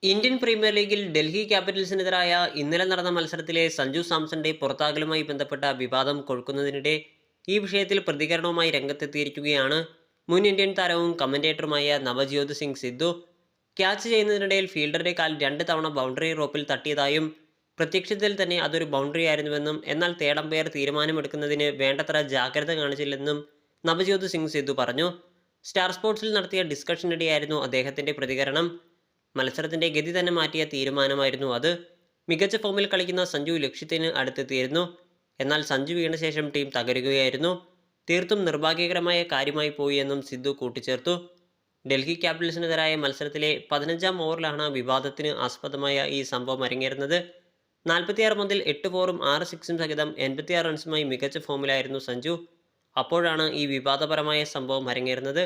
Indian premier ലീഗിൽ ഡൽഹി ക്യാപിറ്റൽസിനെതിരായ ഇന്നലെ നടന്ന മത്സരത്തിലെ സഞ്ജു സാംസന്റെ പുറത്താകലുമായി ബന്ധപ്പെട്ട വിവാദം കൊഴുക്കുന്നതിനിടെ ഈ വിഷയത്തിൽ പ്രതികരണവുമായി രംഗത്തെത്തിയിരിക്കുകയാണ് മുൻ ഇന്ത്യൻ താരവും കമന്റേറ്ററുമായ നവജ്യോത് സിംഗ് സിദ്ധു. ക്യാച്ച് ചെയ്യുന്നതിനിടയിൽ ഫീൽഡറുടെ കാൽ 2 തവണ ബൗണ്ടറി റോപ്പിൽ തട്ടിയതായും പ്രത്യക്ഷത്തിൽ തന്നെ അതൊരു ബൗണ്ടറി ആയിരുന്നുവെന്നും എന്നാൽ തേർഡ് അമ്പയർ തീരുമാനമെടുക്കുന്നതിന് വേണ്ടത്ര ജാഗ്രത കാണിച്ചില്ലെന്നും നവജ്യോത് സിംഗ് സിദ്ധു പറഞ്ഞു. സ്റ്റാർ സ്പോർട്സിൽ നടത്തിയ ഡിസ്കഷനിടെയായിരുന്നു അദ്ദേഹത്തിന്റെ പ്രതികരണം. മത്സരത്തിന്റെ ഗതി തന്നെ മാറ്റിയ തീരുമാനമായിരുന്നു അത്. മികച്ച ഫോമിൽ കളിക്കുന്ന സഞ്ജു ലക്ഷ്യത്തിന് അടുത്തെത്തിയിരുന്നു. എന്നാൽ സഞ്ജു വീണ ശേഷം ടീം തകരുകയായിരുന്നു. തീർത്തും നിർഭാഗ്യകരമായ കാര്യമായി പോയി എന്നും സിദ്ധു കൂട്ടിച്ചേർത്തു. ഡൽഹി ക്യാപിറ്റൽസിനെതിരായ മത്സരത്തിലെ 15-ാം ഓവറിലാണ് വിവാദത്തിന് ആസ്പദമായ ഈ സംഭവം അരങ്ങേറുന്നത്. 46 പന്തിൽ 8 ഫോറും 6 സിക്സും സഹിതം 86 റൺസുമായി മികച്ച ഫോമിലായിരുന്നു സഞ്ജു. അപ്പോഴാണ് ഈ വിവാദപരമായ സംഭവം അരങ്ങേറുന്നത്.